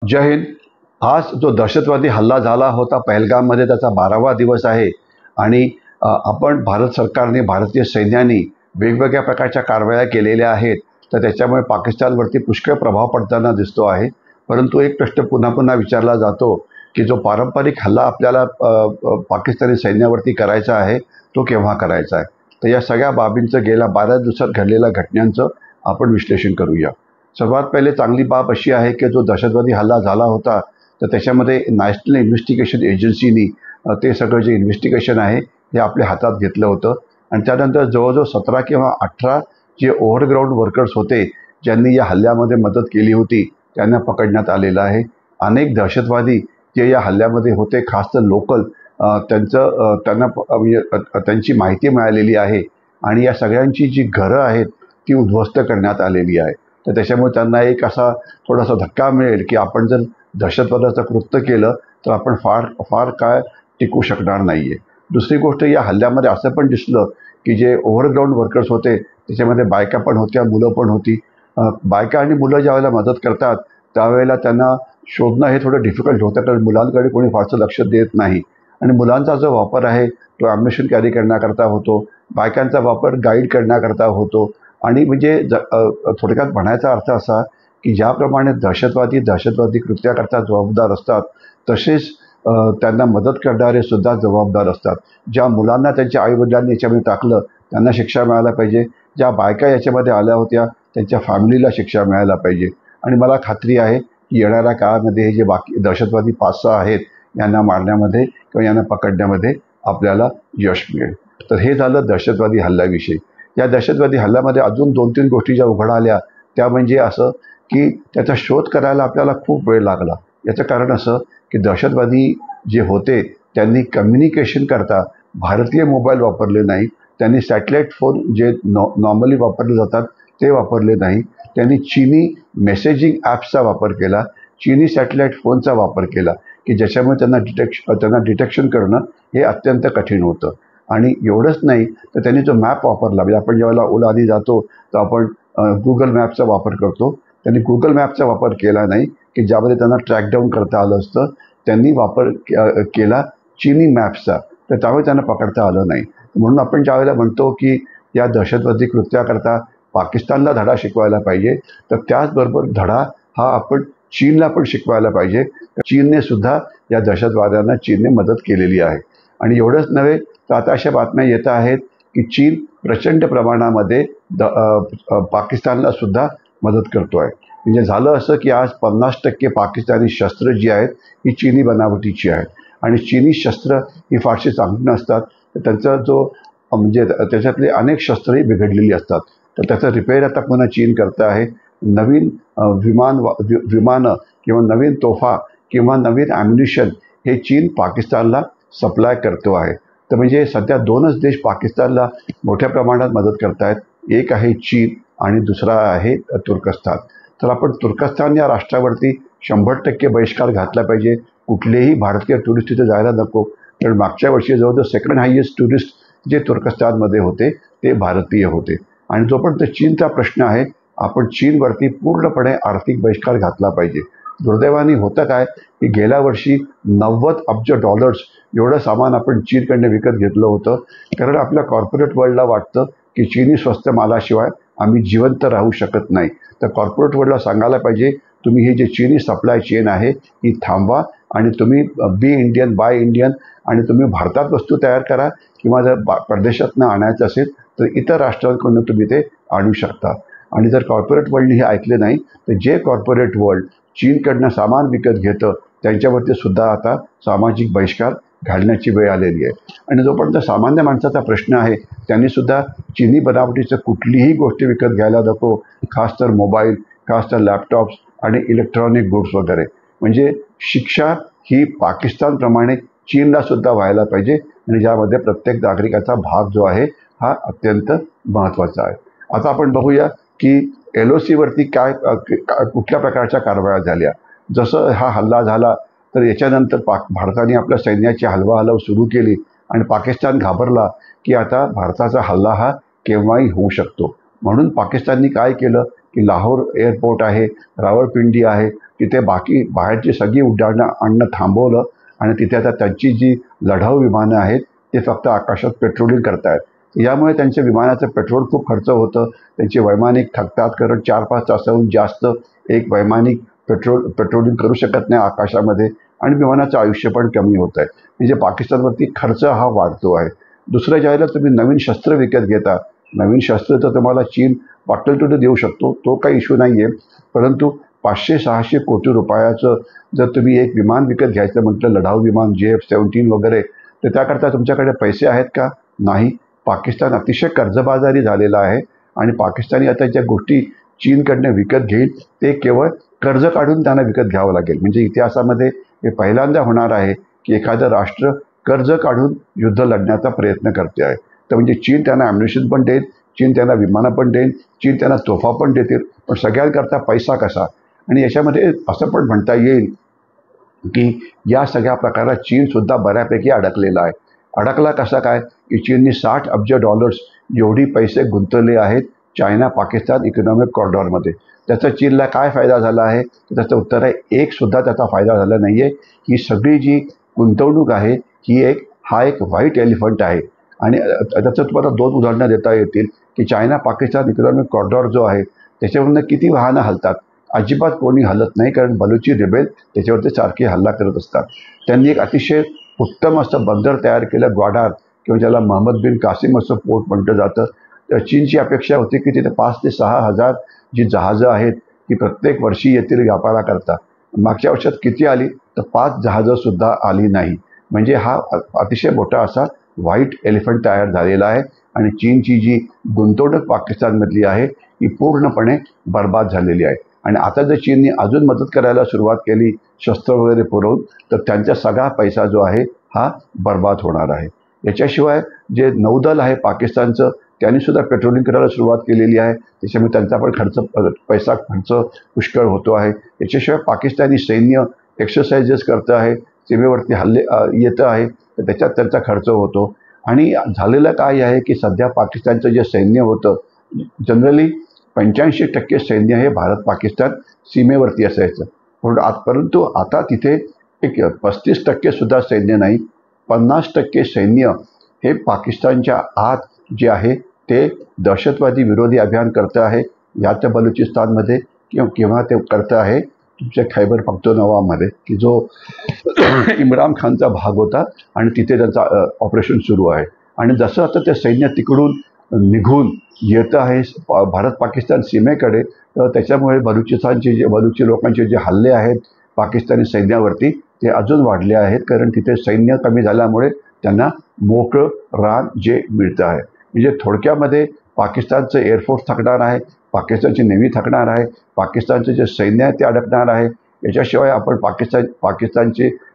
जय हिंद. आज जो दहशतवादी हल्ला झाला होता पहलगाममध्ये त्याचा 12वा दिवस आहे आणि आपण भारत सरकारने भारतीय सैन्याने वेगवेगळ्या प्रकारच्या कारवाया केलेल्या आहेत. तर त्याच्यामुळे पाकिस्तानवरती पुष्कळ प्रभाव पडताना दिसतो आहे. परंतु एक प्रश्न पुन्हा पुन्हा विचारला जातो की जो पारंपरिक हल्ला आपल्याला पाकिस्तानी सैन्यावरती करायचा आहे तो केव्हा करायचा आहे. तर या सगळ्या बाबींचं गेल्या 12 दिवसात घडलेल्या घटनांचं आपण विश्लेषण करूया. सर्वात पहिले चांगली बाब अशी आहे की जो दहशतवादी हल्ला झाला होता तर त्याच्यामध्ये नॅशनल इन्व्हेस्टिगेशन एजन्सीनी ते सगळं जे इन्व्हेस्टिगेशन आहे हे आपल्या हातात घेतलं होतं आणि त्यानंतर जवळजवळ 17 किंवा 18 जे ओव्हरग्राऊंड वर्कर्स होते ज्यांनी या हल्ल्यामध्ये मदत केली होती त्यांना पकडण्यात आलेलं आहे. अनेक दहशतवादी जे या हल्ल्यामध्ये होते खास तर लोकल त्यांना त्यांची माहिती मिळालेली आहे आणि या सगळ्यांची जी घरं आहेत ती उद्ध्वस्त करण्यात आलेली आहे. तर त्याच्यामुळे त्यांना एक असा थोडासा धक्का मिळेल की आपण जर दहशतवादाचं कृत्य केलं तर आपण फार काळ टिकू शकणार नाही आहे. दुसरी गोष्ट या हल्ल्यामध्ये असं पण दिसलं की जे ओव्हरग्राऊंड वर्कर्स होते त्याच्यामध्ये बायका पण होत्या, मुलं पण होती. बायका आणि मुलं ज्यावेळेला मदत करतात त्यावेळेला त्यांना शोधणं हे थोडं डिफिकल्ट होतं कारण मुलांकडे कोणी फारसं लक्ष देत नाही आणि मुलांचा जो वापर आहे तो ॲम्युनिशन कॅरी करण्याकरता होतो, बायकांचा वापर गाईड करण्याकरता होतो आणि म्हणजे थोडक्यात म्हणायचा अर्थ असा की ज्याप्रमाणे दहशतवादी कृत्याकरता जबाबदार असतात तसेच त्यांना मदत करणारे सुद्धा जबाबदार असतात. ज्या मुलांना त्यांच्या आईवडिलांनी याच्यामध्ये टाकलं त्यांना शिक्षा मिळायला पाहिजे. ज्या बायका याच्यामध्ये आल्या होत्या त्यांच्या फॅमिलीला शिक्षा मिळायला पाहिजे आणि मला खात्री आहे की येणाऱ्या काळामध्ये हे जे बाकी दहशतवादी 5-6 आहेत यांना मारण्यामध्ये किंवा यांना पकडण्यामध्ये आपल्याला यश मिळेल. तर हे झालं दहशतवादी हल्ल्याविषयी. या दहशतवादी हल्ल्यामध्ये अजून 2-3 गोष्टी ज्या उघड आल्या त्या म्हणजे असं की त्याचा शोध करायला आपल्याला खूप वेळ लागला. याचं कारण असं की दहशतवादी जे होते त्यांनी कम्युनिकेशन करता भारतीय मोबाईल वापरले नाही, त्यांनी सॅटेलाईट फोन जे नॉर्मली वापरले जातात ते वापरले नाही, त्यांनी चीनी मेसेजिंग ॲप्सचा वापर केला, चीनी सॅटेलाईट फोनचा वापर केला की ज्याच्यामुळे त्यांना डिटेक्शन करणं हे अत्यंत कठीण होतं. आणि एवढंच नाही तर त्यांनी जो मॅप वापरला म्हणजे आपण ज्यावेळेला ओलानी जातो तर आपण गुगल मॅपचा वापर करतो. त्यांनी गुगल मॅपचा वापर केला नाही की ज्यामध्ये त्यांना ट्रॅकडाऊन करता आलं असतं. त्यांनी वापर केला चीनी मॅप्सचा, तर त्यामुळे त्यांना पकडता आलं नाही. म्हणून आपण ज्यावेळेला म्हणतो की या दहशतवादी कृत्याकरता पाकिस्तानला धडा शिकवायला पाहिजे तर त्याचबरोबर धडा हा आपण चीनला पण शिकवायला पाहिजे. चीनने सुद्धा या दहशतवाद्यांना मदत केलेली आहे. आणि एवढंच नव्हे तर आता अशा बातम्या येत आहेत की चीन प्रचंड प्रमाणामध्ये पाकिस्तानला सुद्धा मदत करतो आहे. म्हणजे झालं असं की आज 50% पाकिस्तानी शस्त्र जी आहेत ही चीनी बनावटीची आहेत आणि चीनी शस्त्र ही फारशी चांगली नसतात. तर त्यांचा जो म्हणजे त्याच्यातले अनेक शस्त्रही बिघडलेली असतात. तर त्याचं रिपेअर आता पुन्हा चीन करतं आहे. नवीन विमानं किंवा नवीन तोफा किंवा नवीन ॲम्युनिशन हे चीन पाकिस्तानला सप्लाय करतो आहे. तर म्हणजे सध्या 2च देश पाकिस्तानला मोठ्या प्रमाणात मदत करत आहेत. एक आहे चीन आणि दुसरा आहे तुर्कस्तान. तर आपण तुर्कस्तान या राष्ट्रावरती 100% बहिष्कार घातला पाहिजे. कुठलेही भारतीय टुरिस्ट तिथे जायला नको. कारण मागच्या वर्षी जवळजवळ सेकंड हायेस्ट टुरिस्ट जे तुर्कस्तानमध्ये होते ते भारतीय होते. आणि जोपर्यंत चीनचा प्रश्न आहे आपण चीनवरती पूर्णपणे आर्थिक बहिष्कार घातला पाहिजे. दुर्दैवाने होतं काय की गेल्या वर्षी $90 अब्ज एवढं सामान आपण चीनकडनं विकत घेतलं होतं. कारण आपल्या कॉर्पोरेट वर्ल्डला वाटतं की चीनी स्वस्त मालाशिवाय आम्ही जिवंत राहू शकत नाही. तर कॉर्पोरेट वर्ल्डला सांगायला पाहिजे तुम्ही ही जे चीनी सप्लाय चेन आहे ही थांबवा आणि तुम्ही बी इंडियन बाय इंडियन आणि तुम्ही भारतात वस्तू तयार करा किंवा जर परदेशातनं आणायचं असेल तर इतर राष्ट्रांकडून तुम्ही ते आणू शकता. आणि जर कॉर्पोरेट वर्ल्डने हे ऐकले नाही तर जे कॉर्पोरेट वर्ल्ड चीनकडनं सामान विकत घेतं त्यांच्यावरती सुद्धा आता सामाजिक बहिष्कार घालण्याची वेळ आलेली आहे. आणि जोपर्यंत सामान्य माणसाचा प्रश्न आहे त्यांनीसुद्धा चीनी बनावटीचं कुठलीही गोष्ट विकत घ्यायला नको. खास तर मोबाईल, खास तर लॅपटॉप्स आणि इलेक्ट्रॉनिक गुड्स वगैरे. म्हणजे शिक्षा ही पाकिस्तानप्रमाणे चीनलासुद्धा व्हायला पाहिजे आणि ज्यामध्ये प्रत्येक नागरिकाचा भाग जो आहे हा अत्यंत महत्त्वाचा आहे. आता आपण बघूया की LOCवरती कुठल्या प्रकारच्या कारवाया झाल्या. जसं हा हल्ला झाला तर याच्यानंतर भारताने आपल्या सैन्याची हलवाहलव सुरू केली आणि पाकिस्तान घाबरला की आता भारताचा हल्ला हा केव्हाही होऊ शकतो. म्हणून पाकिस्तानने काय केलं की लाहोर एअरपोर्ट आहे, रावळपिंडी आहे, तिथे बाहेरची सगळी उड्डाणं आणणं थांबवलं आणि तिथे आता त्यांची जी लढाऊ विमानं आहेत ते फक्त आकाशात पेट्रोलिंग करतायत. यामुळे त्यांच्या विमानाचं पेट्रोल खूप खर्च होतं. त्यांचे वैमानिक थकतात, कारण 4-5 तासाहून जास्त एक वैमानिक पेट्रोलिंग करू शकत नाही आकाशामध्ये आणि विमानाचं आयुष्य पण कमी होत आहे. म्हणजे पाकिस्तानवरती खर्च हा वाढतो आहे. दुसरं, ज्यावेळेला तुम्ही नवीन शस्त्र विकत घेता, नवीन शस्त्र तर तुम्हाला चीन वाटेल तेवढं देऊ शकतो, तो काही इश्यू नाही आहे. परंतु 500-600 कोटी रुपयाचं जर तुम्ही एक विमान विकत घ्यायचं म्हटलं, लढाऊ विमान JF-17 वगैरे, तर त्याकरता तुमच्याकडे पैसे आहेत का? नाही. पाकिस्तान अतिशय कर्जबाजारी झालेला आहे आणि पाकिस्तानी आता ज्या गोष्टी चीनकडनं विकत घेईल ते केवळ कर्ज काढून त्यांना विकत घ्यावं लागेल. म्हणजे इतिहासामध्ये हे पहिल्यांदा होणार आहे की एखादं राष्ट्र कर्ज काढून युद्ध लढण्याचा प्रयत्न करते आहे. तर म्हणजे चीन त्यांना ॲम्युनिशन पण देईल, चीन त्यांना विमानं पण देईल, चीन त्यांना तोफा पण देतील, पण सगळ्यांकरता पैसा कसा? आणि याच्यामध्ये असं पण म्हणता येईल की या सगळ्या प्रकारात चीनसुद्धा बऱ्यापैकी अडकलेला आहे. अडकला कसा काय? की चीनने $60 अब्ज एवढी पैसे गुंतवले आहेत चायना पाकिस्तान इकॉनॉमिक कॉरिडॉरमध्ये. त्याचा चीनला काय फायदा झाला आहे? तर त्याचं उत्तर आहे, एकसुद्धा त्याचा फायदा झाला नाही आहे. ही सगळी जी गुंतवणूक आहे ही हा एक व्हाईट एलिफंट आहे. आणि त्याचं तुम्हाला 2 उदाहरणं देता येतील की चायना पाकिस्तान इकॉनॉमिक कॉरिडॉर जो आहे त्याच्यावरनं किती वाहनं हलतात? अजिबात कोणी हलत नाही, कारण बलुची रिबेल त्याच्यावरती सारखे हल्ला करत असतात. त्यांनी एक अतिशय उत्तम असं बंदर तयार केलं, ग्वाडार, किंवा ज्याला मोहम्मद बिन कासिम असं पोर्ट म्हटलं जातं. तर चीनची अपेक्षा होती की तिथे 5 ते 6 हजार जी जहाजं आहेत ती प्रत्येक वर्षी येथील व्यापाराकरता. मागच्या वर्षात किती आली? तर 5 जहाजंसुद्धा आली नाही. म्हणजे हा अतिशय मोठा असा व्हाईट एलिफंट तयार झालेला आहे आणि चीनची जी गुंतवणूक पाकिस्तानमधली आहे ही पूर्णपणे बर्बाद झालेली आहे. आणि आता जर चीनने अजून मदत करायला सुरुवात केली शस्त्र वगैरे पुरवून, तर त्यांचा सगळा पैसा जो आहे हा बर्बाद होणार आहे. याच्याशिवाय जे नौदल आहे पाकिस्तानचं त्यांनीसुद्धा पेट्रोलिंग करायला सुरुवात केलेली आहे. त्याच्यामुळे त्यांचा पण पैसा खर्च पुष्कळ होतो आहे. याच्याशिवाय पाकिस्तानी सैन्य एक्सरसाइजेस करतं आहे, सीमेवरती हल्ले येतं आहे, तर त्याच्यात त्यांचा खर्च होतो. आणि झालेलं काय आहे की सध्या पाकिस्तानचं जे सैन्य होतं, जनरली 85% सैन्य हे भारत पाकिस्तान सीमेवरती असायचं. परंतु आता तिथे एक 35% सुद्धा सैन्य नाही, 50% सैन्य हे पाकिस्तानच्या आत जे आहे ते दहशतवादी विरोधी अभियान करतं आहे. या तर बलुचिस्तानमध्ये किंवा ते करतं आहे तुमच्या खैबर पख्तूनख्वामध्ये, की जो इम्रान खानचा भाग होता आणि तिथे त्यांचा ऑपरेशन सुरू आहे. आणि जसं आता ते सैन्य तिकडून निघून येतं आहे भारत पाकिस्तान सीमेकडे, तर त्याच्यामुळे बलुची लोकांचे जे हल्ले आहेत पाकिस्तानी सैन्यावरती ते अजून वाढले आहेत, कारण तिथे सैन्य कमी झाल्यामुळे त्यांना मोकळं रान जे मिळतं आहे. म्हणजे थोडक्यामध्ये पाकिस्तानचं एअरफोर्स थकणार आहे, पाकिस्तानची नेव्ही थकणार आहे, पाकिस्तानचं जे सैन्य आहे ते अडकणार आहे. याच्याशिवाय आपण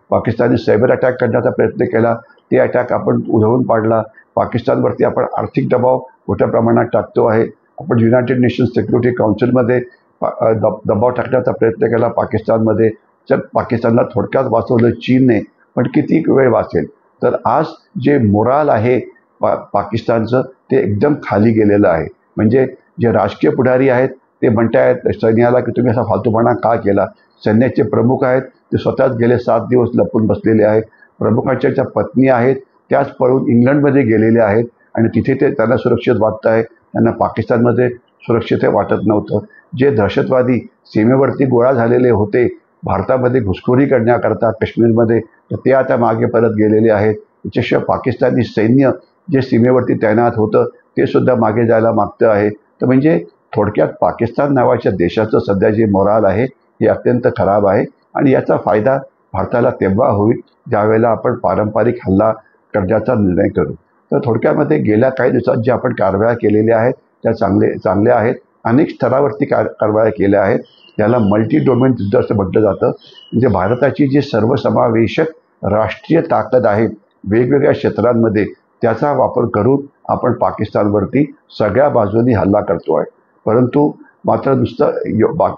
पाकिस्तानी सायबर अटॅक करण्याचा प्रयत्न केला, ते अटॅक आपण उधळून पाडला. पाकिस्तानवरती आपण आर्थिक दबाव मोठ्या प्रमाणात टाकतो आहे. आपण युनायटेड नेशन्स सिक्युरिटी काउन्सिलमध्ये दबाव टाकण्याचा प्रयत्न केला पाकिस्तानमध्ये. तर पाकिस्तानला थोडक्यात वाचवलं चीनने, पण किती वेळ वाचेल? तर आज जे मोराल आहे पाकिस्तानचं ते एकदम खाली गेलेलं आहे. म्हणजे जे राजकीय पुढारी आहेत ते म्हणतायत सैन्याला की तुम्ही असा फालतूपणा का केला? सैन्याचे प्रमुख आहेत ते स्वतःच गेले 7 दिवस लपून बसलेले आहेत. प्रमुखांच्या ज्या पत्नी आहेत त्याच पळून इंग्लंडमध्ये गेलेल्या आहेत आणि तिथे ते त्यांना सुरक्षित वाटतं आहे, त्यांना पाकिस्तानमध्ये सुरक्षित वाटत नव्हतं. जे दहशतवादी सीमेवरती गोळा झालेले होते भारतामध्ये घुसखोरी करण्याकरता काश्मीरमध्ये, तर ते आता मागे परत गेलेले आहेत. त्याच्याशिवाय पाकिस्तानी सैन्य जे सीमेवरती तैनात होतं ते सुद्धा मागे जायला मागतं आहे. तर म्हणजे थोडक्यात पाकिस्तान नावाच्या देशाचं सध्या जे मोराल आहे हे अत्यंत खराब आहे आणि याचा फायदा भारताला तेव्हा होईल ज्यावेळेला आपण पारंपरिक हल्ला करण्याचा निर्णय करू. तर थोडक्यामध्ये गेल्या काही दिवसात जे आपण कारवाया केलेल्या आहेत त्या चांगल्या आहेत. अनेक स्तरावरती कारवाया केल्या आहेत. त्याला मल्टी डोमेन युद्ध असं म्हटलं जातं. म्हणजे भारताची जी सर्वसमावेशक राष्ट्रीय ताकद आहे वेगवेगळ्या क्षेत्रांमध्ये त्याचा वापर करून आपण पाकिस्तानवरती सगळ्या बाजूनी हल्ला करतो आहे. परंतु मात्र नुसतं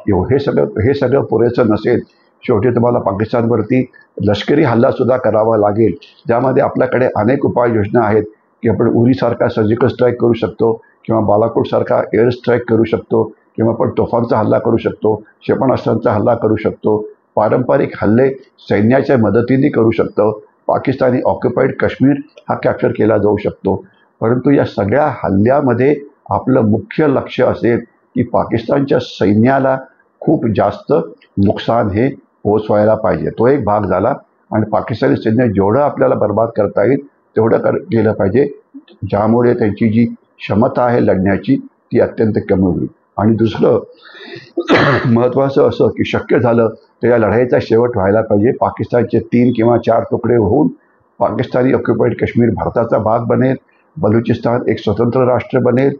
हे सगळं पुरेसं नसेल. शेवटी तुम्हाला पाकिस्तानवरती लष्करी हल्लासुद्धा करावा लागेल, ज्यामध्ये आपल्याकडे अनेक उपाययोजना आहेत की आपण उरीसारखा सर्जिकल स्ट्राईक करू शकतो किंवा बालाकोटसारखा एअर स्ट्राईक करू शकतो किंवा आपण तोफांचा हल्ला करू शकतो, क्षेपणास्त्रांचा हल्ला करू शकतो, पारंपरिक हल्ले सैन्याच्या मदतीने करू शकतो, पाकिस्तानी ऑक्युपाईड काश्मीर हा कॅप्चर केला जाऊ शकतो. परंतु या सगळ्या हल्ल्यामध्ये आपलं मुख्य लक्ष असेल की पाकिस्तानच्या सैन्याला खूप जास्त नुकसान हे पोचवायला पाहिजे. तो एक भाग झाला आणि पाकिस्तानी सैन्य जेवढं आपल्याला बर्बाद करता येईल तेवढं केलं पाहिजे, ज्यामुळे त्यांची जी क्षमता आहे लढण्याची ती अत्यंत कमी होईल. आणि दुसरं महत्त्वाचं असं की शक्य झालं तर या लढाईचा शेवट व्हायला पाहिजे. पाकिस्तानचे 3 किंवा 4 तुकडे होऊन पाकिस्तानी ऑक्युपाईड काश्मीर भारताचा भाग बनेल, बलुचिस्तान एक स्वतंत्र राष्ट्र बनेल,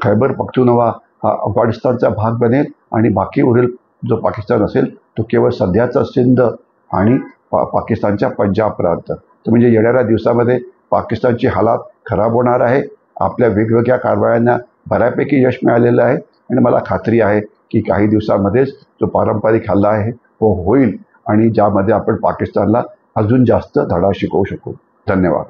खैबर पख्तूनवा हा अफगाणिस्तानचा भाग बनेल आणि बाकी उरेल जो पाकिस्तान असेल तो केवळ सध्याचा सिंध आणि पाकिस्तानच्या पंजाब प्रांत. तर म्हणजे येणाऱ्या दिवसामध्ये पाकिस्तानची हालात खराब होणार आहे. आपल्या वेगवेगळ्या कारवायांना बऱ्यापैकी यश मिळालेलं आहे आणि मला खात्री आहे की काही दिवसामध्येच जो पारंपरिक हल्ला आहे तो होईल आणि ज्यामध्ये आपण पाकिस्तानला अजून जास्त धडा शिकवू शकू. धन्यवाद.